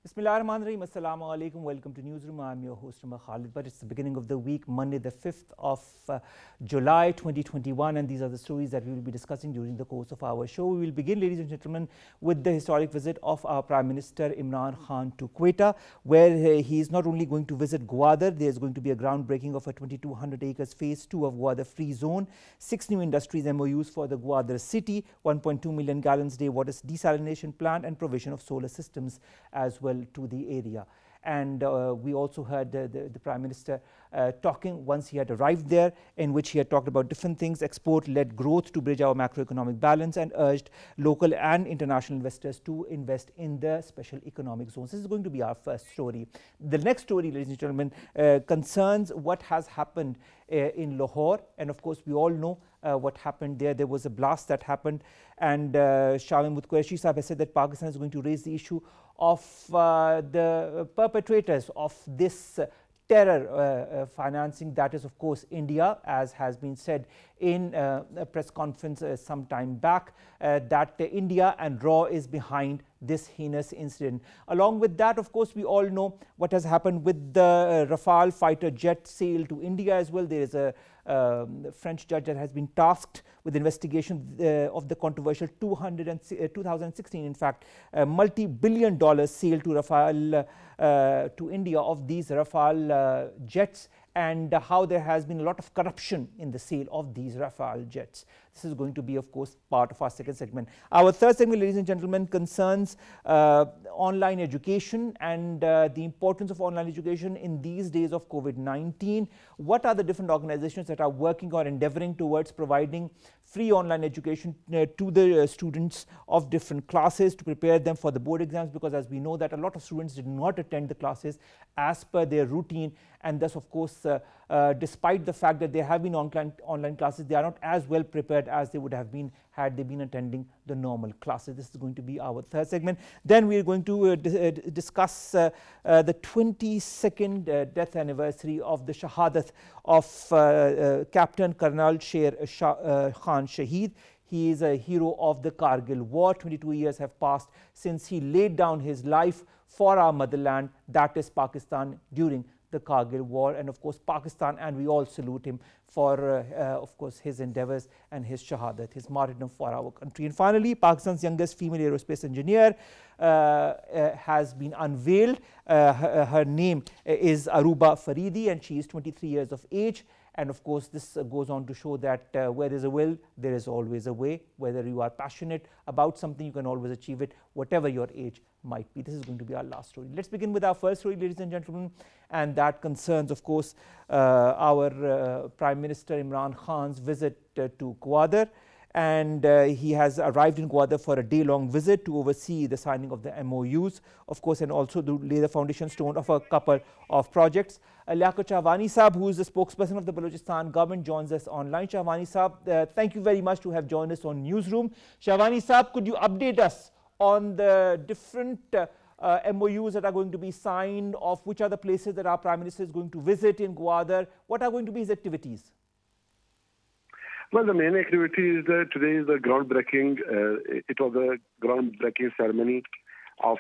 Bismillahirrahmanirrahim. Assalamu alaikum. Welcome to Newsroom. I'm your host, Khalid. But it's the beginning of the week, Monday, the 5th of July 2021. And these are the stories that we will be discussing during the course of our show. We will begin, ladies and gentlemen, with the historic visit of our Prime Minister Imran Khan to Quetta, where he is not only going to visit Gawadar, there's going to be a groundbreaking of a 2,200 acres phase 2 of Gawadar free zone, 6 new industries MOUs for the Gawadar city, 1.2 million gallons a day water desalination plant, and provision of solar systems as well to the area. And we also heard the Prime Minister talking once he had arrived there, in which he had talked about different things, export-led growth to bridge our macroeconomic balance, and urged local and international investors to invest in the special economic zones. This is going to be our first story. The next story, ladies and gentlemen, concerns what has happened in Lahore. And of course, we all know what happened there. There was a blast that happened, and Shahwani Qureshi Sahib has said that Pakistan is going to raise the issue of the perpetrators of this terror financing, that is of course India, as has been said in a press conference some time back, that India and RAW is behind this heinous incident. Along with that, of course, we all know what has happened with the Rafale fighter jet sale to India as well. There is a French judge that has been tasked with investigation of the controversial 2016, in fact, multi-billion-dollar sale to Rafale to India of these Rafale jets, and how there has been a lot of corruption in the sale of these Rafale jets. This is going to be, of course, part of our second segment. Our third segment, ladies and gentlemen, concerns online education and the importance of online education in these days of COVID-19. What are the different organizations that are working or endeavoring towards providing free online education to the students of different classes to prepare them for the board exams? Because as we know that a lot of students did not attend the classes as per their routine, and thus, of course, despite the fact that there have been online classes, they are not as well prepared as they would have been had they been attending the normal classes. This is going to be our third segment. Then we are going to discuss the 22nd death anniversary of the Shahadat of Captain Karnal Sher Khan Shaheed. He is a hero of the Kargil War. 22 years have passed since he laid down his life for our motherland, that is Pakistan, during the Kargil War. And of course Pakistan, and we all salute him for of course his endeavors and his shahadat, his martyrdom for our country. And finally, Pakistan's youngest female aerospace engineer has been unveiled. Her name is Aruba Faridi, and she is 23 years of age. And of course, this goes on to show that where there is a will, there is always a way. Whether you are passionate about something, you can always achieve it, whatever your age might be. This is going to be our last story. Let's begin with our first story, ladies and gentlemen, and that concerns, of course, our Prime Minister Imran Khan's visit to Gawadar. And he has arrived in Gawadar for a day-long visit to oversee the signing of the MOUs, of course, and also to lay the foundation stone of a couple of projects. Liaquat Shahwani Sahab, who is the spokesperson of the Balochistan government, joins us online. Shahwani Sahab, thank you very much to have joined us on Newsroom. Shahwani Sahab, could you update us on the different MOUs that are going to be signed, of which are the places that our Prime Minister is going to visit in Gawadar? What are going to be his activities? Well, the main activity is today is the groundbreaking. It was a groundbreaking ceremony of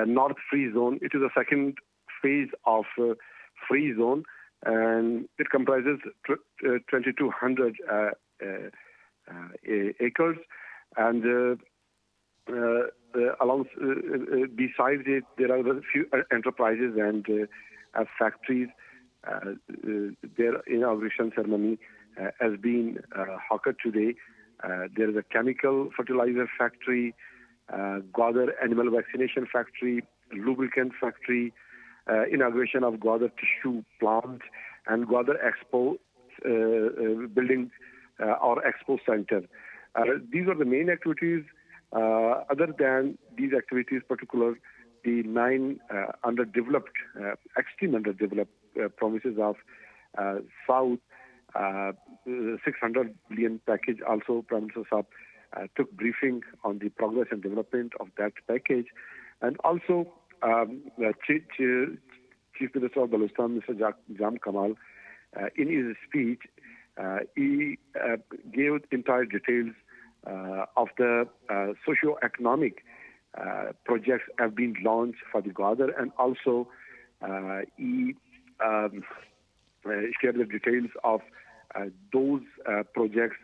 North Free Zone. It is the second phase of Free Zone, and it comprises 2,200 acres. And besides it, there are a few enterprises and factories. Their inauguration ceremony has been hawked today. There is a chemical fertilizer factory, Gawadar animal vaccination factory, lubricant factory, inauguration of Gawadar tissue plant, and Gawadar Expo building our Expo Center. These are the main activities. Other than these activities, particular the 9 underdeveloped, extreme underdeveloped provinces of South, 600 billion package. Also, Prime Minister Saab took briefing on the progress and development of that package. And also, Chief Minister of Balochistan, Mr. Jam Kamal, in his speech, he gave entire details of the socio-economic projects have been launched for the Gawadar, and also he shared the details of those projects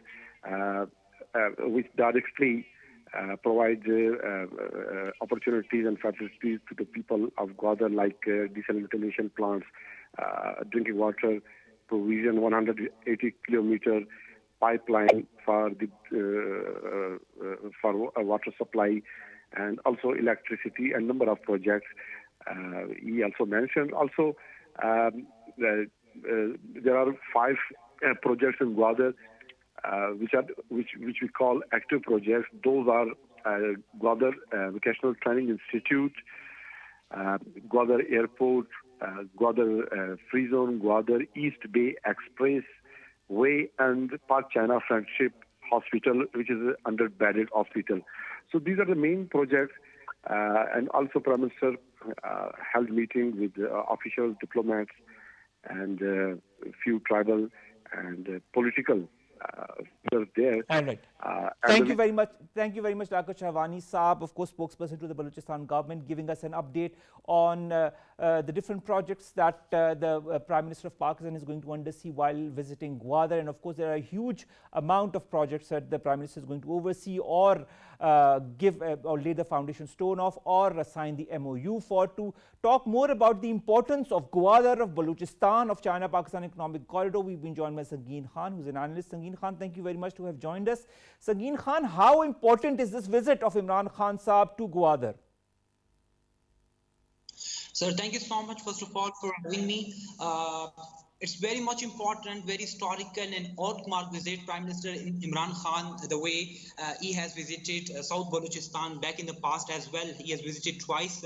which directly provide opportunities and facilities to the people of Gawadar, like desalination plants, drinking water provision, 180 kilometer pipeline for the for water supply, and also electricity, and number of projects. He also mentioned there are 5 projects in Gawadar which we call active projects. Those are Gawadar Vocational Training Institute, Gawadar Airport, Gawadar Free Zone, Gawadar East Bay Express Way, and Pak China Friendship Hospital, which is an 100-bedded hospital. So these are the main projects. And also Prime Minister held meeting with officials, diplomats, and a few tribal and political leaders there. All right. Thank you very much. Thank you very much, Dr. Shahwani Saab, of course, spokesperson to the Balochistan government, giving us an update on the different projects that the Prime Minister of Pakistan is going to undersee while visiting Gawadar. And of course, there are a huge amount of projects that the Prime Minister is going to oversee or give or lay the foundation stone of or sign the MOU for. To talk more about the importance of Gawadar, of Balochistan, of China-Pakistan Economic Corridor, we've been joined by Sangeen Khan, who's an analyst. Sangeen Khan, thank you very much to have joined us. Sangeen Khan, how important is this visit of Imran Khan Saab to Gawadar? Sir, thank you so much, first of all, for having me. It's very much important, very historical and outmarked visit. Prime Minister Imran Khan, the way he has visited South Balochistan back in the past as well. He has visited twice.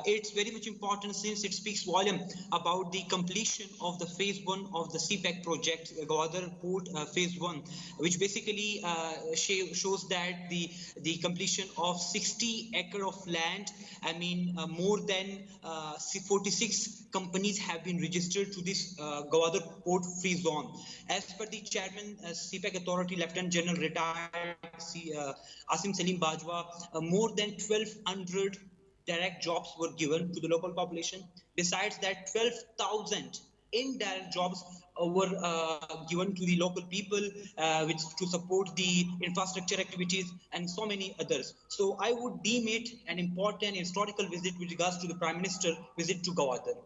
It's very much important since it speaks volume about the completion of the phase 1 of the CPEC project, Gawadar Port phase 1, which basically shows that the completion of 60 acre of land. I mean, more than 46 companies have been registered to this Gawadar Port Free Zone. As per the chairman, CPEC Authority, Lieutenant General retired Asim Salim Bajwa, more than 1,200 direct jobs were given to the local population. Besides that, 12,000 indirect jobs were given to the local people which to support the infrastructure activities and so many others. So I would deem it an important historical visit with regards to the Prime Minister visit to Gawadar.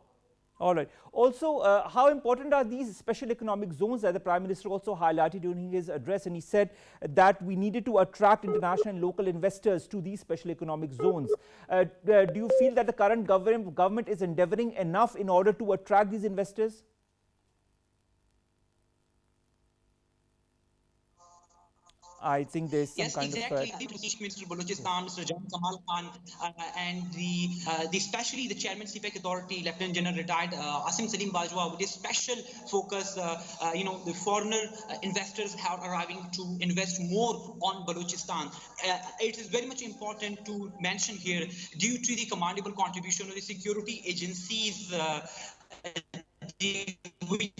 All right. Also, how important are these special economic zones that the Prime Minister also highlighted during his address? And he said that we needed to attract international and local investors to these special economic zones. Do you feel that the current government is endeavoring enough in order to attract these investors? I think there's some kind exactly. of... The Chief Minister of Balochistan, Mr. Jan Kamal Khan, and especially the Chairman CPEC Authority, Lieutenant General retired Asim Salim Bajwa, with a special focus. The foreigner investors are arriving to invest more on Balochistan. It is very much important to mention here, due to the commendable contribution of the security agencies, we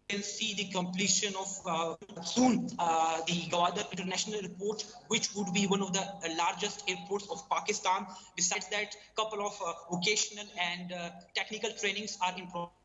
can see the completion of soon the Gawadar International Airport, which would be one of the largest airports of Pakistan. Besides that, couple of vocational and technical trainings are in progress.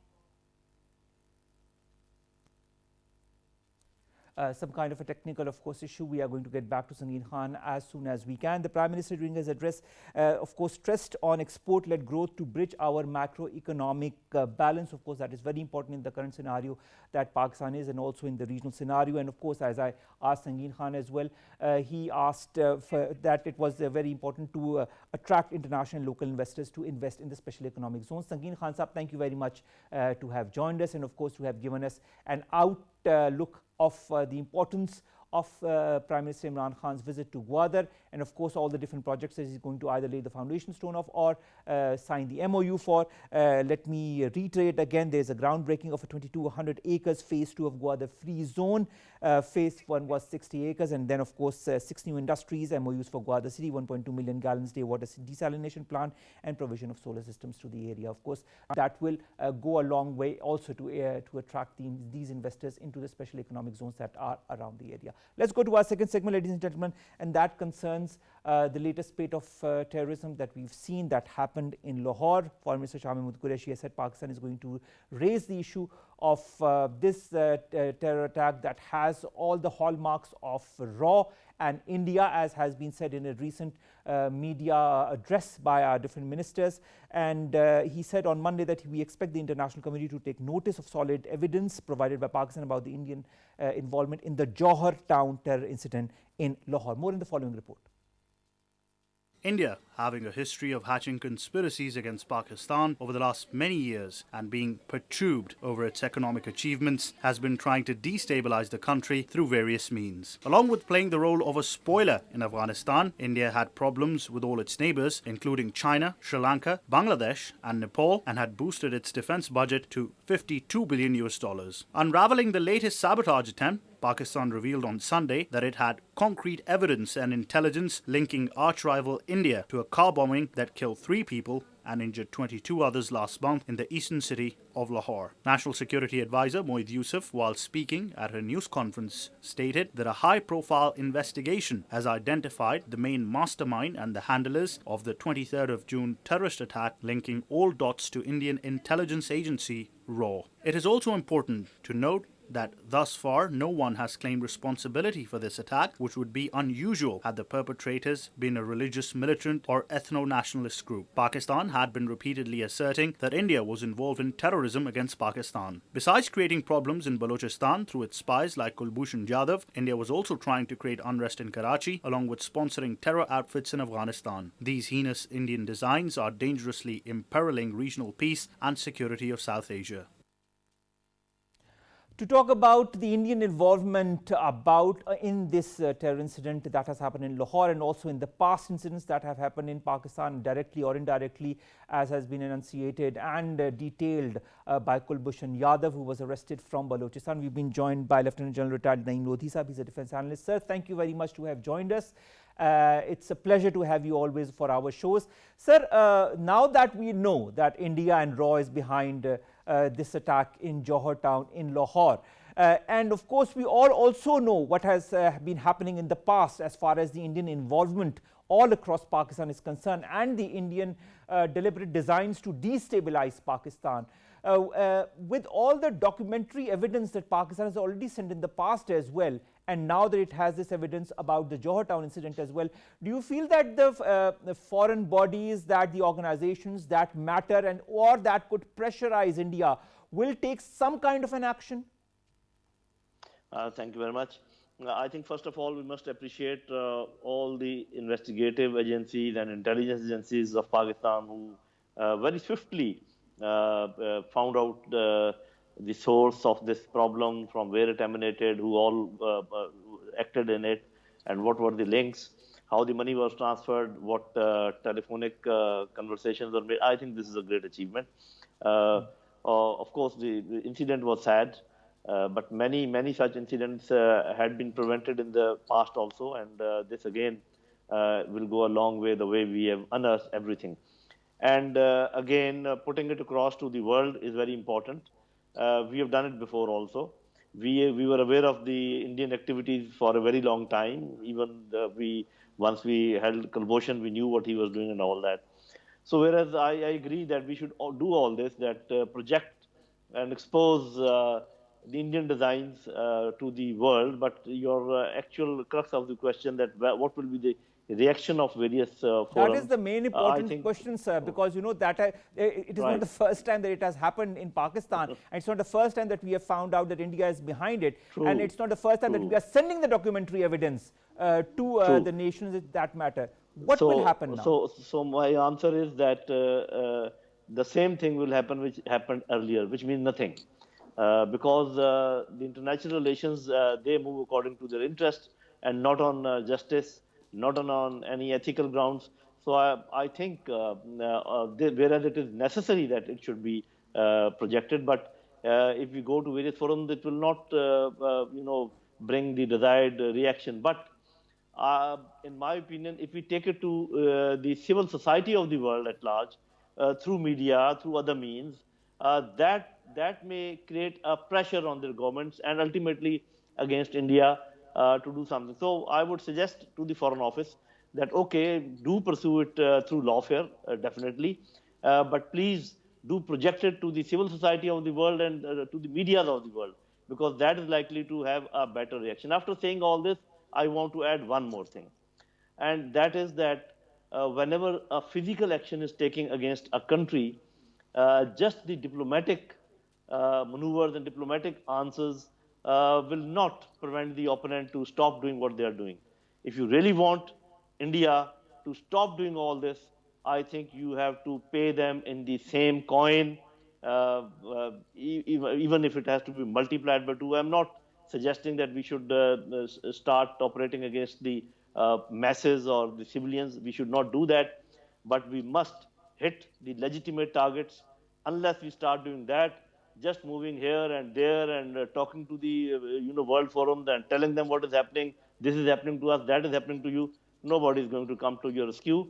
Some kind of a technical, of course, issue. We are going to get back to Sangeen Khan as soon as we can. The Prime Minister, during his address, of course, stressed on export-led growth to bridge our macroeconomic balance. Of course, that is very important in the current scenario that Pakistan is, and also in the regional scenario. And of course, as I asked Sangeen Khan as well, he asked that it was very important to attract international and local investors to invest in the special economic zones. Sangeen Khan Saab, thank you very much to have joined us, and of course to have given us an outlook of the importance of Prime Minister Imran Khan's visit to Gawadar, and of course all the different projects that he's going to either lay the foundation stone of or sign the MOU for. Let me reiterate again, there's a groundbreaking of a 2,200 acres phase 2 of Gawadar Free Zone. Phase 1 was 60 acres, and then of course 6 new industries, MOUs for Gawadar City, 1.2 million gallons day water desalination plant, and provision of solar systems to the area. Of course, that will go a long way also to attract these investors into the special economic zones that are around the area. Let's go to our second segment, ladies and gentlemen, and that concerns the latest spate of terrorism that we've seen that happened in Lahore. Foreign Minister Shah Mahmood Qureshi has said Pakistan is going to raise the issue of this terror attack that has all the hallmarks of raw, and India, as has been said in a recent media address by our different ministers. And he said on Monday that we expect the international community to take notice of solid evidence provided by Pakistan about the Indian involvement in the Johar town terror incident in Lahore. More in the following report. India, having a history of hatching conspiracies against Pakistan over the last many years and being perturbed over its economic achievements, has been trying to destabilize the country through various means. Along with playing the role of a spoiler in Afghanistan, India had problems with all its neighbors, including China, Sri Lanka, Bangladesh and Nepal, and had boosted its defense budget to $52 billion US. Unraveling the latest sabotage attempt, Pakistan revealed on Sunday that it had concrete evidence and intelligence linking arch-rival India to a car bombing that killed 3 people and injured 22 others last month in the eastern city of Lahore. National Security Advisor Moeed Yusuf, while speaking at a news conference, stated that a high-profile investigation has identified the main mastermind and the handlers of the 23rd of June terrorist attack, linking all dots to Indian intelligence agency RAW. It is also important to note that thus far no one has claimed responsibility for this attack, which would be unusual had the perpetrators been a religious militant or ethno-nationalist group. Pakistan had been repeatedly asserting that India was involved in terrorism against Pakistan. Besides creating problems in Balochistan through its spies like Kulbhushan Yadav, India was also trying to create unrest in Karachi, along with sponsoring terror outfits in Afghanistan. These heinous Indian designs are dangerously imperiling regional peace and security of South Asia. To talk about the Indian involvement in this terror incident that has happened in Lahore, and also in the past incidents that have happened in Pakistan directly or indirectly, as has been enunciated and detailed by Kulbhushan Yadav, who was arrested from Balochistan. We've been joined by Lieutenant General retired Naeem Lodhi Sahab. He's a defense analyst. Sir, thank you very much to have joined us. It's a pleasure to have you always for our shows. Sir, now that we know that India and RAW is behind this attack in Johar town in Lahore, and of course we all also know what has been happening in the past as far as the Indian involvement all across Pakistan is concerned, and the Indian deliberate designs to destabilize Pakistan. With all the documentary evidence that Pakistan has already sent in the past as well, and now that it has this evidence about the Johar town incident as well, do you feel that the foreign bodies, that the organizations that matter and or that could pressurize India will take some kind of an action? Thank you very much. I think first of all we must appreciate all the investigative agencies and intelligence agencies of Pakistan who very swiftly found out the source of this problem, from where it emanated, who all acted in it, and what were the links, how the money was transferred, what telephonic conversations were made. I think this is a great achievement. Of course, the incident was sad, but many such incidents had been prevented in the past also, and this again will go a long way, the way we have unearthed everything. And again, putting it across to the world is very important. We have done it before also. We were aware of the Indian activities for a very long time. Even once we held Kulbhushan, we knew what he was doing and all that. So whereas I agree that we should do all this, that project and expose the Indian designs to the world, but your actual crux of the question, that what will be the reaction of various forums. That is the main important question, sir, because you know that it is not the first time that it has happened in Pakistan, and it's not the first time that we have found out that India is behind it, and it's not the first time that we are sending the documentary evidence to the nations that matter. What will happen now? So my answer is that the same thing will happen which happened earlier, which means nothing. Because the international relations, they move according to their interest and not on justice, not on any ethical grounds. So I think whereas it is necessary that it should be projected, but if we go to various forums, it will not bring the desired reaction. But in my opinion, if we take it to the civil society of the world at large, through media, through other means, that may create a pressure on their governments and ultimately against India to do something. So I would suggest to the Foreign Office that, okay, do pursue it through lawfare, definitely, but please do project it to the civil society of the world and to the media of the world, because that is likely to have a better reaction. After saying all this, I want to add one more thing, and that is that whenever a physical action is taken against a country, just the diplomatic maneuvers and diplomatic answers will not prevent the opponent to stop doing what they are doing. If you really want India to stop doing all this, I think you have to pay them in the same coin, even if it has to be multiplied by two. I'm not suggesting that we should start operating against the masses or the civilians. We should not do that, but we must hit the legitimate targets. Unless we start doing that, just moving here and there and talking to the world forums and telling them what is happening, this is happening to us, that is happening to you, nobody is going to come to your rescue.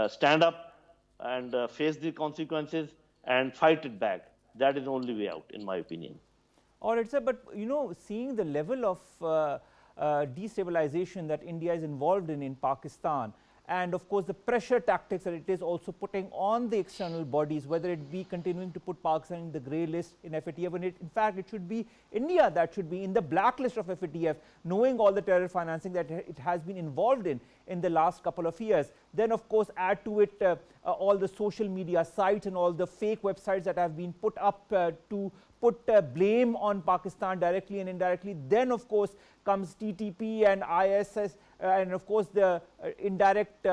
Stand up and face the consequences and fight it back. That is the only way out, in my opinion. All right, sir, but seeing the level of destabilization that India is involved in Pakistan, and of course the pressure tactics that it is also putting on the external bodies, whether it be continuing to put Pakistan in the grey list in FATF, when in fact it should be India that should be in the blacklist of FATF, knowing all the terror financing that it has been involved in the last couple of years. Then of course add to it all the social media sites and all the fake websites that have been put up to put blame on Pakistan directly and indirectly. Then of course comes TTP and ISS, and of course the indirect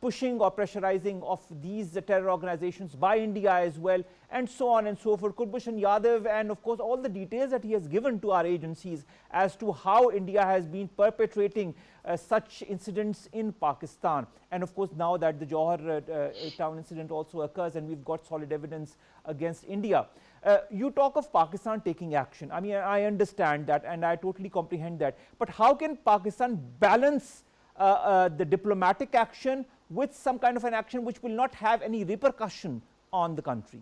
pushing or pressurizing of these terror organizations by India as well, and so on and so forth. Kulbhushan Yadav, and of course all the details that he has given to our agencies as to how India has been perpetrating such incidents in Pakistan. And of course now that the Johar town incident also occurs and we've got solid evidence against India. You talk of Pakistan taking action. I mean, I understand that and I totally comprehend that. But how can Pakistan balance the diplomatic action with some kind of an action which will not have any repercussion on the country?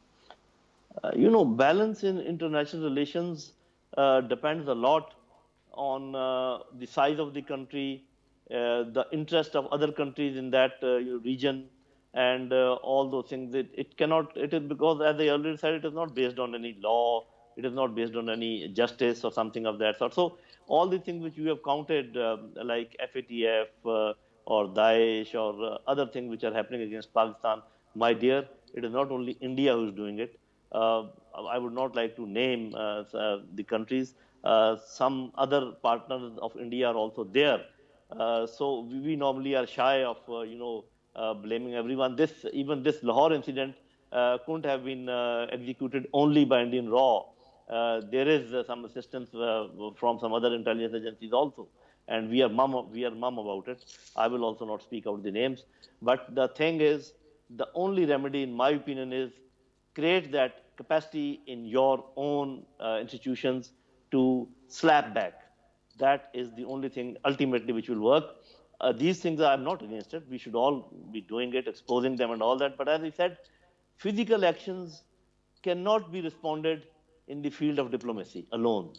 Balance in international relations depends a lot on the size of the country, the interest of other countries in that region, and all those things. It cannot, it is because, as I earlier said, it is not based on any law, it is not based on any justice or something of that sort. So all the things which you have counted, like FATF or Daesh or other things which are happening against Pakistan, my dear, it is not only India who is doing it. I would not like to name the countries. Some other partners of India are also there. So we normally are shy of, blaming everyone. Even this Lahore incident couldn't have been executed only by Indian Raw. There is some assistance from some other intelligence agencies also, and we are mum about it. I will also not speak out the names. But the thing is, the only remedy, in my opinion, is create that capacity in your own institutions to slap back. That is the only thing ultimately which will work. These things, I'm not against it. We should all be doing it, exposing them and all that. But as I said, physical actions cannot be responded in the field of diplomacy alone.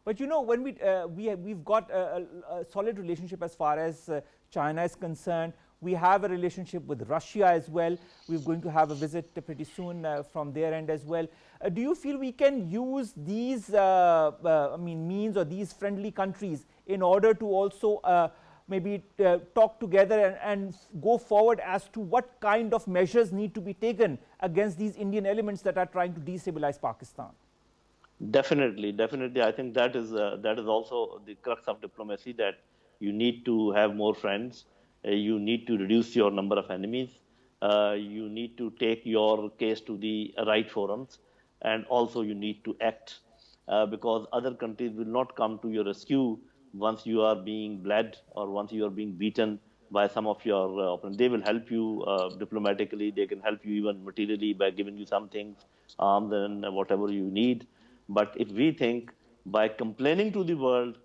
But when we've got a solid relationship as far as China is concerned. We have a relationship with Russia as well. We're going to have a visit pretty soon from their end as well. Do you feel we can use these means or these friendly countries in order to also maybe talk together and go forward as to what kind of measures need to be taken against these Indian elements that are trying to destabilize Pakistan? Definitely. I think that is also the crux of diplomacy, that you need to have more friends. You need to reduce your number of enemies. You need to take your case to the right forums, and also you need to act because other countries will not come to your rescue once you are being bled or once you are being beaten by some of your opponents. They will help you diplomatically. They can help you even materially by giving you some things, arms and whatever you need. But if we think by complaining to the world,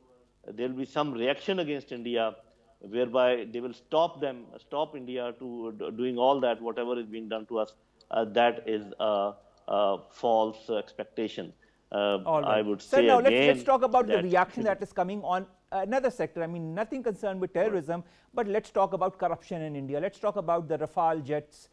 there will be some reaction against India, whereby they will stop India to doing all that, whatever is being done to us, that is a false expectation. All right. I would say now again, let's talk about the reaction that is coming on another sector. I mean, nothing concerned with terrorism, but let's talk about corruption in India. Let's talk about the Rafale jets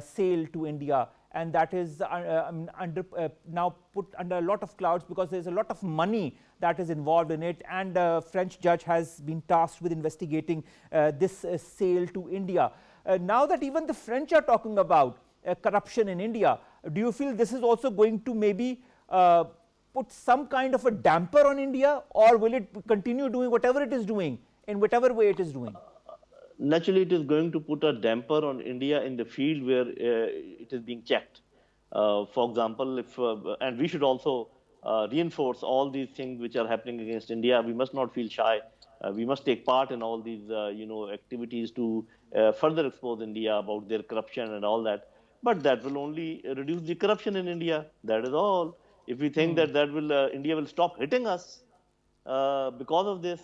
sale to India, and that is now put under a lot of clouds because there's a lot of money that is involved in it, and a French judge has been tasked with investigating this sale to India. Now that even the French are talking about corruption in India, do you feel this is also going to maybe put some kind of a damper on India, or will it continue doing whatever it is doing in whatever way it is doing? Naturally, it is going to put a damper on India in the field where it is being checked. For example, and we should also reinforce all these things which are happening against India. We must not feel shy. We must take part in all these, activities to further expose India about their corruption and all that. But that will only reduce the corruption in India. That is all. If we think that will India will stop hitting us because of this,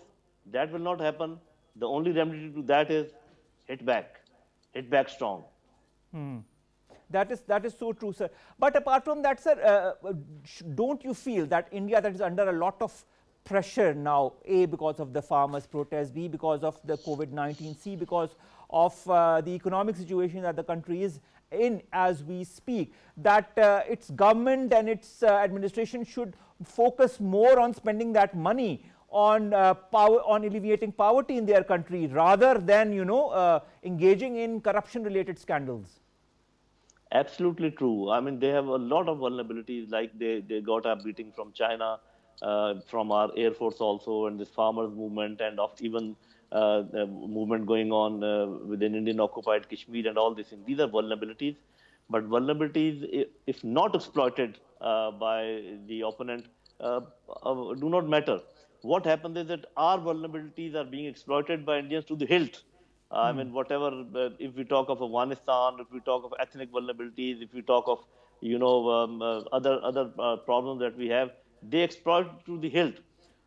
that will not happen. The only remedy to that is hit back strong. That is so true, sir. But apart from that, sir, don't you feel that India, that is under a lot of pressure now, A, because of the farmers' protests, B, because of the COVID-19, C, because of the economic situation that the country is in as we speak, that its government and its administration should focus more on spending that money on alleviating poverty in their country rather than engaging in corruption related scandals? Absolutely true. I mean, they have a lot of vulnerabilities, like they got a beating from China, from our Air Force also, and this farmers movement, and of even the movement going on within Indian occupied Kashmir and all these things. These are vulnerabilities, but vulnerabilities, if not exploited by the opponent, do not matter. What happens is that our vulnerabilities are being exploited by Indians to the hilt. I mean, whatever, if we talk of Afghanistan, if we talk of ethnic vulnerabilities, if we talk of, other problems that we have, they exploit to the hilt.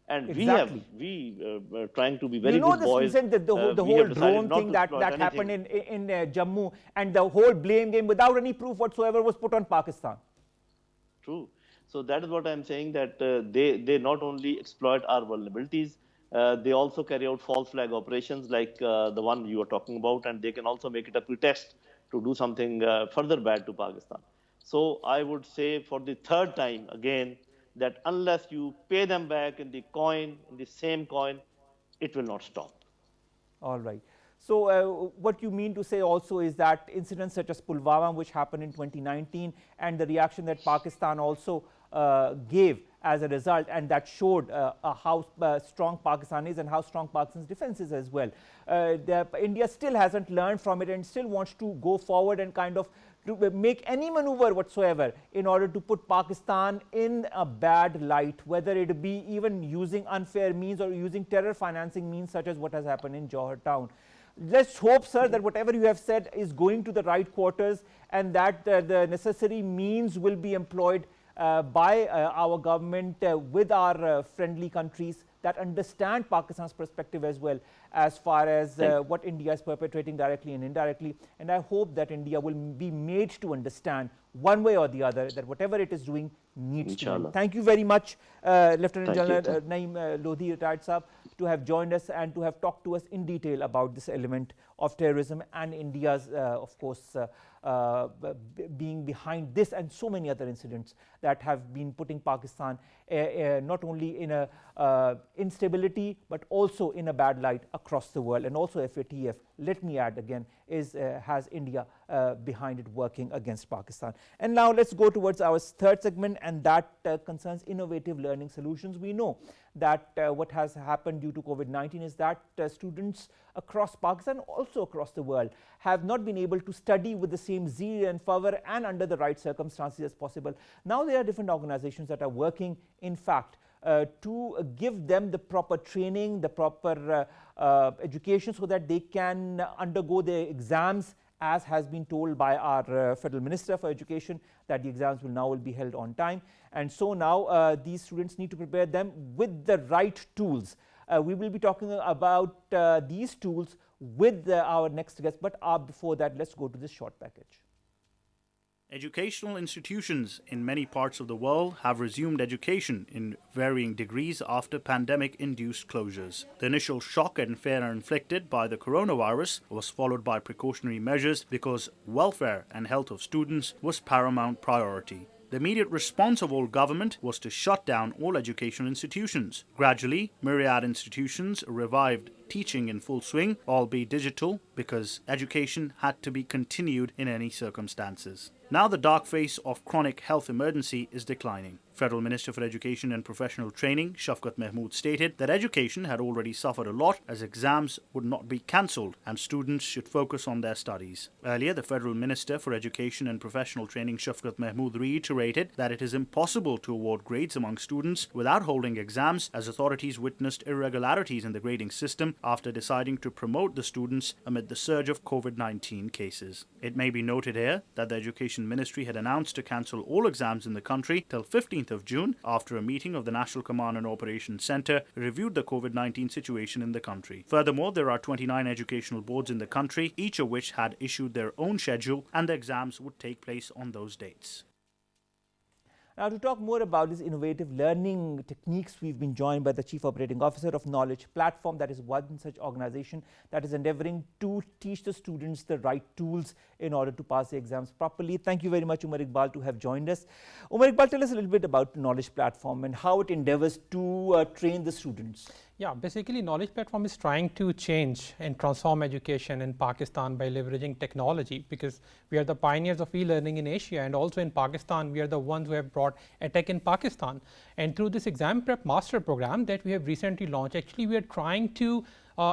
And Exactly. we trying to be very good This boys. recent, the whole drone thing that happened in Jammu, and the whole blame game without any proof whatsoever was put on Pakistan. True. So that is what I'm saying, that they not only exploit our vulnerabilities, they also carry out false flag operations like the one you are talking about, and they can also make it a pretext to do something further bad to Pakistan. So I would say for the third time again, that unless you pay them back in the same coin, it will not stop. All right. So what you mean to say also is that incidents such as Pulwama, which happened in 2019, and the reaction that Pakistan also gave as a result, and that showed how strong Pakistan is and how strong Pakistan's defense is as well. India still hasn't learned from it and still wants to go forward and kind of to make any maneuver whatsoever in order to put Pakistan in a bad light, whether it be even using unfair means or using terror financing means, such as what has happened in Johor town. Let's hope, sir, that whatever you have said is going to the right quarters, and that the necessary means will be employed by our government with our friendly countries that understand Pakistan's perspective as well, as far as what India is perpetrating directly and indirectly. And I hope that India will be made to understand one way or the other that whatever it is doing needs to be. Thank you very much, Lieutenant General Naeem Lodhi, retired Saab, to have joined us and to have talked to us in detail about this element of terrorism and India's, of course, being behind this and so many other incidents that have been putting Pakistan not only in a instability but also in a bad light across the world. And also FATF, let me add again, has India behind it working against Pakistan. And now let's go towards our third segment, and that concerns innovative learning solutions. We know that what has happened due to COVID-19 is that students across Pakistan, also across the world, have not been able to study with the same zeal and fervor and under the right circumstances as possible. Now there are different organizations that are working, in fact, to give them the proper training, the proper education, so that they can undergo their exams, as has been told by our Federal Minister for Education, that the exams will now be held on time. And so now these students need to prepare them with the right tools. We will be talking about these tools with our next guest, but before that, let's go to this short package. Educational institutions in many parts of the world have resumed education in varying degrees after pandemic-induced closures. The initial shock and fear inflicted by the coronavirus was followed by precautionary measures because welfare and health of students was paramount priority. The immediate response of all government was to shut down all educational institutions. Gradually, myriad institutions revived teaching in full swing, albeit digital, because education had to be continued in any circumstances. Now the dark face of chronic health emergency is declining. Federal Minister for Education and Professional Training, Shafqat Mahmood, stated that education had already suffered a lot as exams would not be cancelled and students should focus on their studies. Earlier, the Federal Minister for Education and Professional Training, Shafqat Mahmood, reiterated that it is impossible to award grades among students without holding exams, as authorities witnessed irregularities in the grading system after deciding to promote the students amid the surge of COVID-19 cases. It may be noted here that the Education Ministry had announced to cancel all exams in the country till 15th of June after a meeting of the National Command and Operations Centre reviewed the COVID-19 situation in the country. Furthermore, there are 29 educational boards in the country, each of which had issued their own schedule, and the exams would take place on those dates. Now, to talk more about these innovative learning techniques, we've been joined by the Chief Operating Officer of Knowledge Platform, that is one such organization that is endeavoring to teach the students the right tools in order to pass the exams properly. Thank you very much, Omer Iqbal, to have joined us. Omer Iqbal, tell us a little bit about Knowledge Platform and how it endeavors to train the students. Yeah, basically Knowledge Platform is trying to change and transform education in Pakistan by leveraging technology, because we are the pioneers of e-learning in Asia, and also in Pakistan we are the ones who have brought EdTech in Pakistan. And through this exam prep master program that we have recently launched, actually we are trying to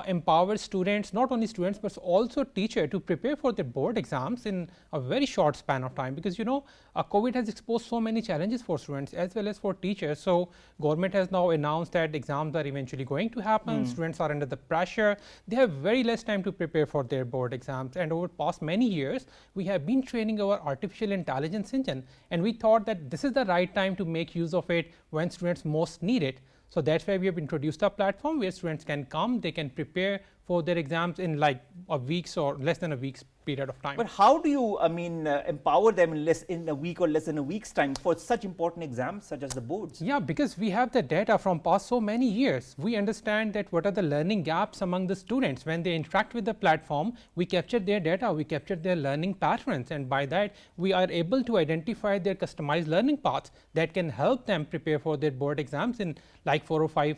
empower students, not only students but also teachers, to prepare for their board exams in a very short span of time, because COVID has exposed so many challenges for students as well as for teachers. So government has now announced that exams are eventually going to happen. Students are under the pressure. They have very less time to prepare for their board exams, and over past many years we have been training our artificial intelligence engine, and we thought that this is the right time to make use of it when students most need it. So that's why we have introduced a platform where students can come, they can prepare for their exams in like a week's or less than a week's period of time. But how do you, empower them in a week or less than a week's time for such important exams such as the boards? Yeah, because we have the data from past so many years. We understand that what are the learning gaps among the students. When they interact with the platform, we capture their data, we capture their learning patterns, and by that we are able to identify their customized learning paths that can help them prepare for their board exams in like 4 or 5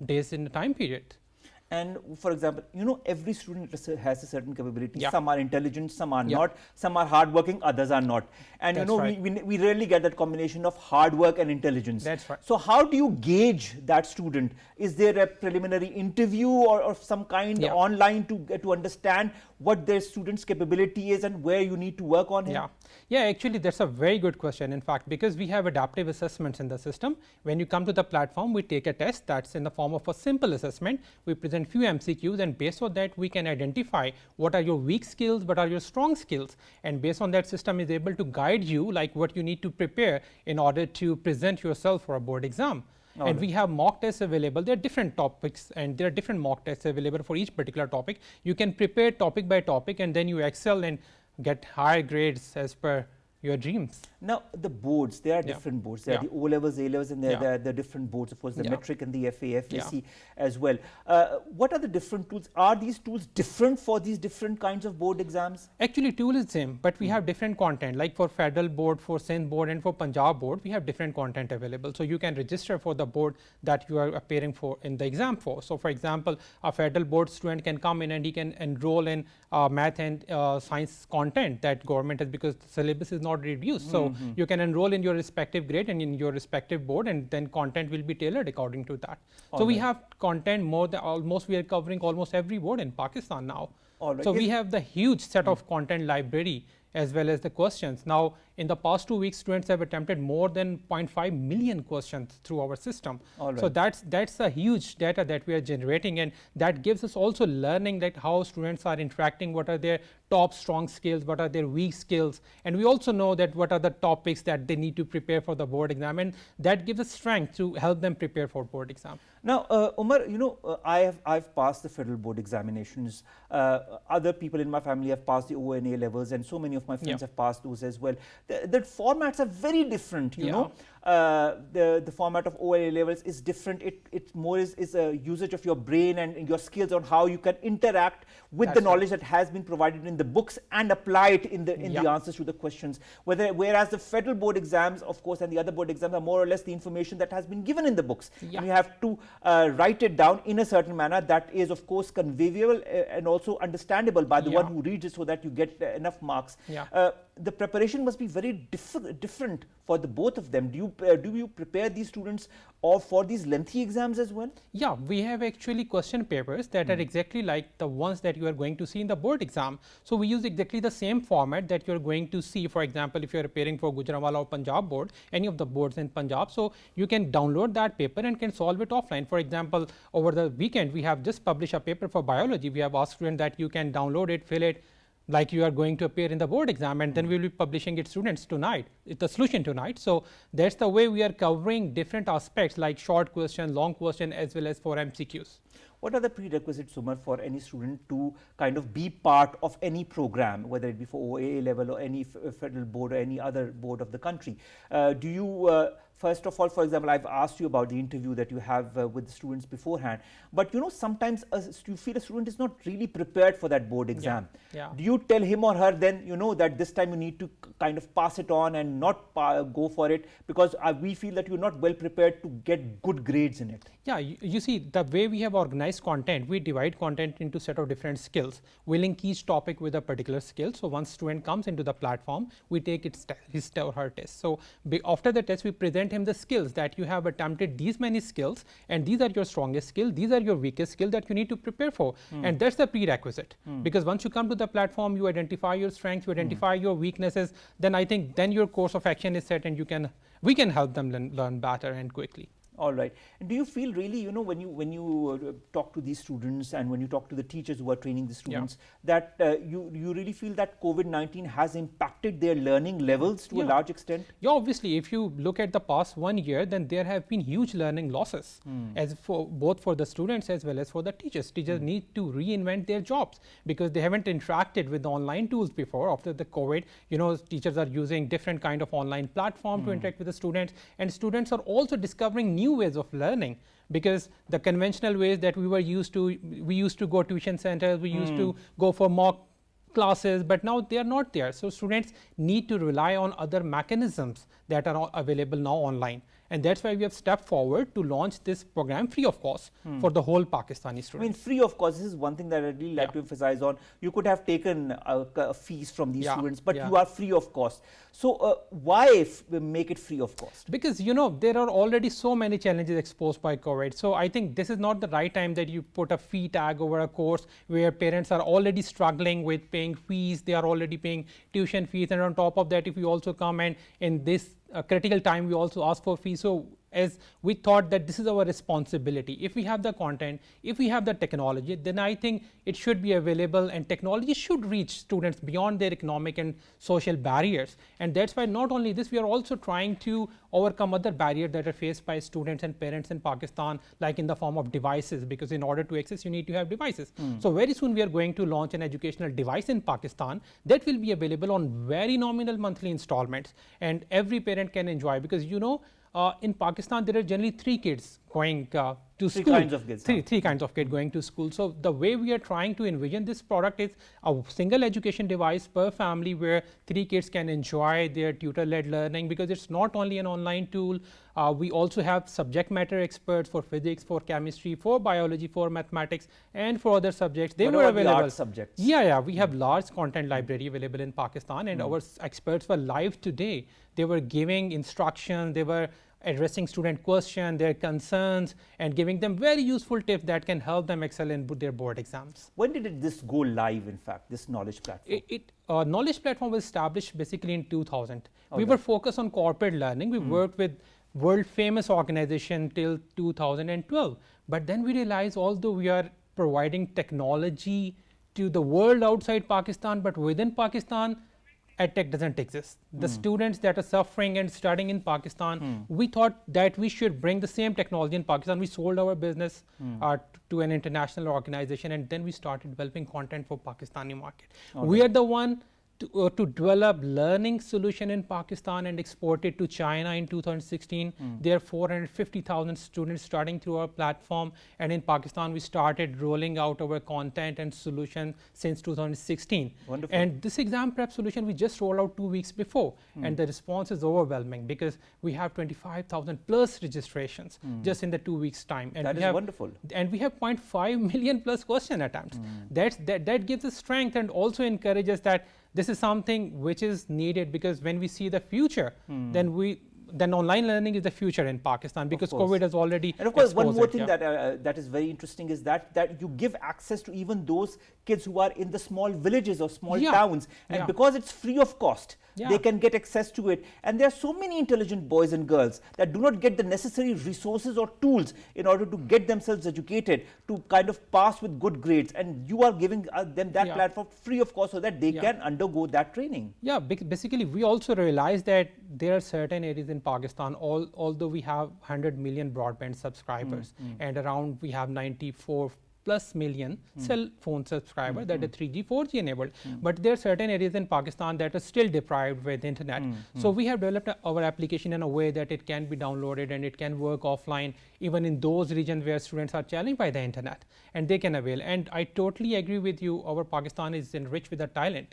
days in a time period. And for example, every student has a certain capability. Yeah. Some are intelligent, some are not. Some are hardworking, others are not. And That's right. we rarely get that combination of hard work and intelligence. That's right. So how do you gauge that student? Is there a preliminary interview or some kind online to understand what their student's capability is and where you need to work on him? Yeah, actually that's a very good question. In fact, because we have adaptive assessments in the system, when you come to the platform, we take a test that's in the form of a simple assessment. We present few MCQs, and based on that we can identify what are your weak skills, what are your strong skills, and based on that system is able to guide you like what you need to prepare in order to present yourself for a board exam. And we have mock tests available. There are different topics and there are different mock tests available for each particular topic. You can prepare topic by topic, and then you excel and get higher grades as per your dreams. Now, the boards, there are different boards. There are the O-levels, A-levels, and there are the different boards, of course, the metric and the FA, FAC as well. What are the different tools? Are these tools different for these different kinds of board exams? Actually, tool is same, but we have different content. Like for federal board, for Sindh board, and for Punjab board, we have different content available. So you can register for the board that you are appearing for in the exam for. So for example, a federal board student can come in and he can enroll in math and science content that government has, because the syllabus is not reduced. So you can enroll in your respective grade and in your respective board, and then content will be tailored according to that. So we have content more than we are covering almost every board in Pakistan now. So we have the huge set of content library as well as the questions. Now, in the past 2 weeks, students have attempted more than 0.5 million questions through our system. So that's a huge data that we are generating, and that gives us also learning that how students are interacting, what are their top strong skills, what are their weak skills, and we also know that what are the topics that they need to prepare for the board exam, and that gives us strength to help them prepare for board exam. Now, Omar, I've passed the federal board examinations. Other people in my family have passed the ONA levels, and so many of my friends have passed those as well. The formats are very different, you know. The format of ONA levels is different. It more is a usage of your brain and your skills on how you can interact with the knowledge that has been provided in the books and apply it in the answers to the questions. Whereas the federal board exams, of course, and the other board exams are more or less the information that has been given in the books. And you have to write it down in a certain manner that is, of course, convivial and also understandable by the one who reads it, so that you get enough marks. The preparation must be very different for the both of them. Do you prepare these students or for these lengthy exams as well? Yeah, we have actually question papers that are exactly like the ones that you are going to see in the board exam. So we use exactly the same format that you are going to see. For example, if you are preparing for Gujranwala or Punjab board, any of the boards in Punjab, so you can download that paper and can solve it offline. For example, over the weekend we have just published a paper for biology. We have asked students that you can download it, fill it like you are going to appear in the board exam, and then we will be publishing it students tonight, the solution tonight. So that's the way we are covering different aspects like short question, long question, as well as for MCQs. What are the prerequisites, Omar, for any student to kind of be part of any program, whether it be for OAA level or any federal board or any other board of the country? Do you first of all, for example, I've asked you about the interview that you have with the students beforehand, but sometimes you feel a student is not really prepared for that board exam. Do you tell him or her then, that this time you need to kind of pass it on and not go for it, because we feel that you're not well prepared to get good grades in it? Yeah, you see, the way we have organized content, we divide content into set of different skills. We link each topic with a particular skill. So once student comes into the platform, we take his or her test. So after the test, we present him the skills that you have attempted these many skills, and these are your strongest skills, these are your weakest skills that you need to prepare for. And that's the prerequisite. Because once you come to the platform, you identify your strengths, you identify your weaknesses, then I think then your course of action is set, and we can help them learn better and quickly. All right. And do you feel really, when you talk to these students and when you talk to the teachers who are training the students, that you really feel that COVID-19 has impacted their learning levels to a large extent? Yeah, obviously, if you look at the past 1 year, then there have been huge learning losses, as for both for the students as well as for the teachers. Teachers need to reinvent their jobs because they haven't interacted with the online tools before. After the COVID, teachers are using different kind of online platform to interact with the students, and students are also discovering new ways of learning, because the conventional ways that we used to go tuition centers, we used to go for mock classes, but now they are not there. So students need to rely on other mechanisms that are available now online. And that's why we have stepped forward to launch this program free of cost for the whole Pakistani students. I mean, free of cost, this is one thing that I'd really like to emphasize on. You could have taken fees from these students, but you are free of cost. So why make it free of cost? Because, there are already so many challenges exposed by COVID. So I think this is not the right time that you put a fee tag over a course where parents are already struggling with paying fees. They are already paying tuition fees. And on top of that, if you also come and in this critical time, we also ask for fees. So as we thought that this is our responsibility. If we have the content, if we have the technology, then I think it should be available, and technology should reach students beyond their economic and social barriers. And that's why not only this, we are also trying to overcome other barriers that are faced by students and parents in Pakistan, like in the form of devices, because in order to access, you need to have devices. So very soon we are going to launch an educational device in Pakistan that will be available on very nominal monthly installments, and every parent can enjoy, because in Pakistan, there are generally 3 kids going to school. Three kinds of kids. Three kinds of kids going to school. So the way we are trying to envision this product is a single education device per family where 3 kids can enjoy their tutor-led learning, because it's not only an online tool. We also have subject matter experts for physics, for chemistry, for biology, for mathematics, and for other subjects. They were available. The art subjects? Yeah. We have large content library available in Pakistan, and our experts were live today. They were giving instructions. They were addressing student questions, their concerns, and giving them very useful tips that can help them excel in their board exams. When did this go live, in fact, this knowledge platform? Knowledge platform was established basically in 2000. We were focused on corporate learning. We worked with world famous organization till 2012. But then we realized, although we are providing technology to the world outside Pakistan, but within Pakistan, EdTech doesn't exist. The students that are suffering and studying in Pakistan, we thought that we should bring the same technology in Pakistan. We sold our business to an international organization, and then we started developing content for Pakistani market. We are the one to develop learning solution in Pakistan and export it to China in 2016. There are 450,000 students starting through our platform, and in Pakistan we started rolling out our content and solution since 2016. Wonderful. And this exam prep solution we just rolled out 2 weeks before, and the response is overwhelming because we have 25,000 plus registrations just in the 2 weeks time. And That we is have, wonderful. And we have 0.5 million plus question attempts. That gives us strength and also encourages that this is something which is needed, because when we see the future, then online learning is the future in Pakistan, because COVID has already And of course, one exposed more it, thing that is very interesting is that you give access to even those kids who are in the small villages or small towns, and because it's free of cost, they can get access to it. And there are so many intelligent boys and girls that do not get the necessary resources or tools in order to get themselves educated to kind of pass with good grades, and you are giving them that platform free of cost so that they can undergo that training. Yeah, basically we also realize that there are certain areas in Pakistan, although we have 100 million broadband subscribers and around we have 94 plus million cell phone subscribers that are 3G, 4G enabled. But there are certain areas in Pakistan that are still deprived with internet. So we have developed our application in a way that it can be downloaded and it can work offline even in those regions where students are challenged by the internet, and they can avail. And I totally agree with you, our Pakistan is enriched with the talent.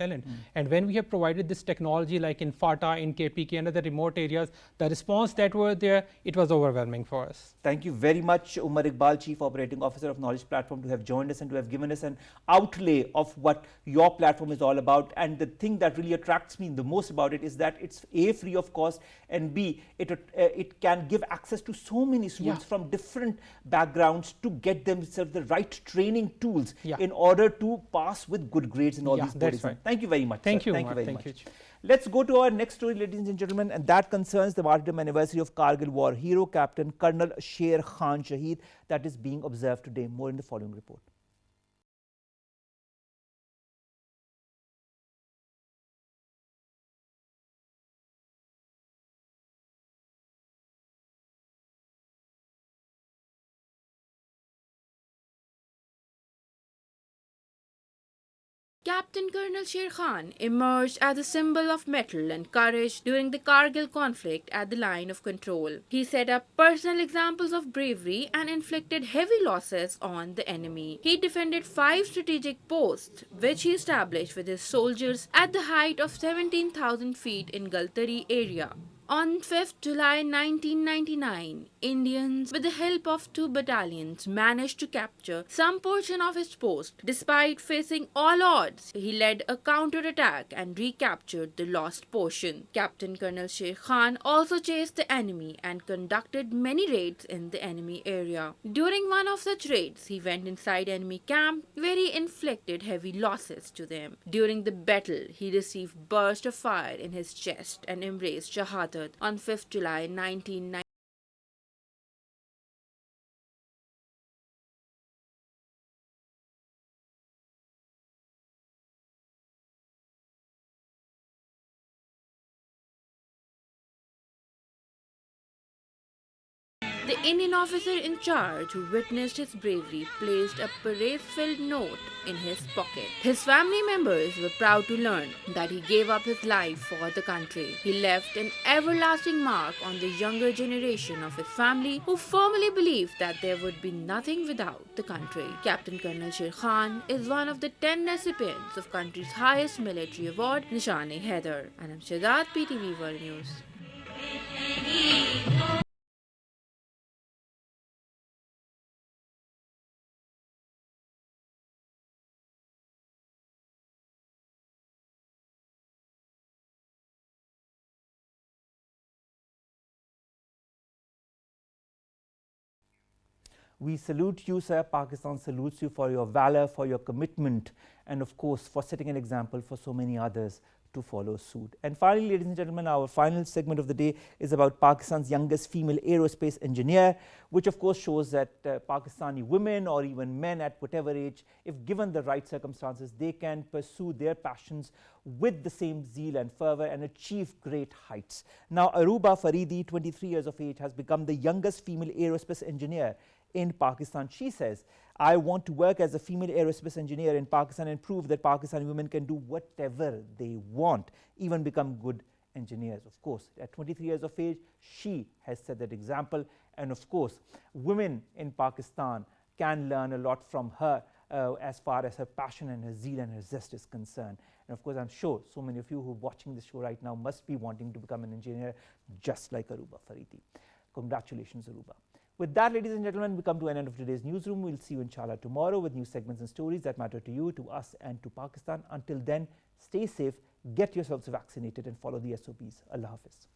And when we have provided this technology like in FATA, in KPK and other remote areas, the response that were there, it was overwhelming for us. Thank you very much, Omar Iqbal, Chief Operating Officer of Knowledge Platform, to have joined us and to have given us an outlay of what your platform is all about. And the thing that really attracts me the most about it is that it's A, free of cost, and B, it can give access to so many students from different backgrounds to get themselves the right training tools in order to pass with good grades in all these bodies. Right. Thank you very much. Thank you, Thank you Omar. very Thank much. you. Let's go to our next story, ladies and gentlemen, and that concerns the martyrdom anniversary of Kargil War hero Captain Colonel Sher Khan Shaheed that is being observed today. More in the following report. Captain Colonel Sher Khan emerged as a symbol of mettle and courage during the Kargil conflict at the line of control. He set up personal examples of bravery and inflicted heavy losses on the enemy. He defended 5 strategic posts, which he established with his soldiers at the height of 17,000 feet in Galtari area. On 5th July 1999, Indians, with the help of 2 battalions, managed to capture some portion of his post. Despite facing all odds, he led a counterattack and recaptured the lost portion. Captain Colonel Sher Khan also chased the enemy and conducted many raids in the enemy area. During one of such raids, he went inside enemy camp where he inflicted heavy losses to them. During the battle, he received burst of fire in his chest and embraced Shahadat on 5th July 1990. The Indian officer in charge who witnessed his bravery placed a praise-filled note in his pocket. His family members were proud to learn that he gave up his life for the country. He left an everlasting mark on the younger generation of his family, who firmly believed that there would be nothing without the country. Captain Colonel Sher Khan is one of the 10 recipients of country's highest military award, Nishan-e-Haider. And I'm Shahzad, PTV World News. We salute you, sir. Pakistan salutes you for your valor, for your commitment, and of course for setting an example for so many others to follow suit. And finally, ladies and gentlemen, our final segment of the day is about Pakistan's youngest female aerospace engineer, which of course shows that Pakistani women or even men at whatever age, if given the right circumstances, they can pursue their passions with the same zeal and fervor and achieve great heights. Now, Aruba Faridi, 23 years of age, has become the youngest female aerospace engineer in Pakistan. She says, I want to work as a female aerospace engineer in Pakistan and prove that Pakistani women can do whatever they want, even become good engineers. Of course, at 23 years of age, she has set that example. And of course, women in Pakistan can learn a lot from her as far as her passion and her zeal and her zest is concerned. And of course, I'm sure so many of you who are watching this show right now must be wanting to become an engineer just like Aruba Faridi. Congratulations, Aruba. With that, ladies and gentlemen, we come to an end of today's newsroom. We'll see you inshallah tomorrow with new segments and stories that matter to you, to us and to Pakistan. Until then, stay safe, get yourselves vaccinated and follow the SOPs. Allah Hafiz.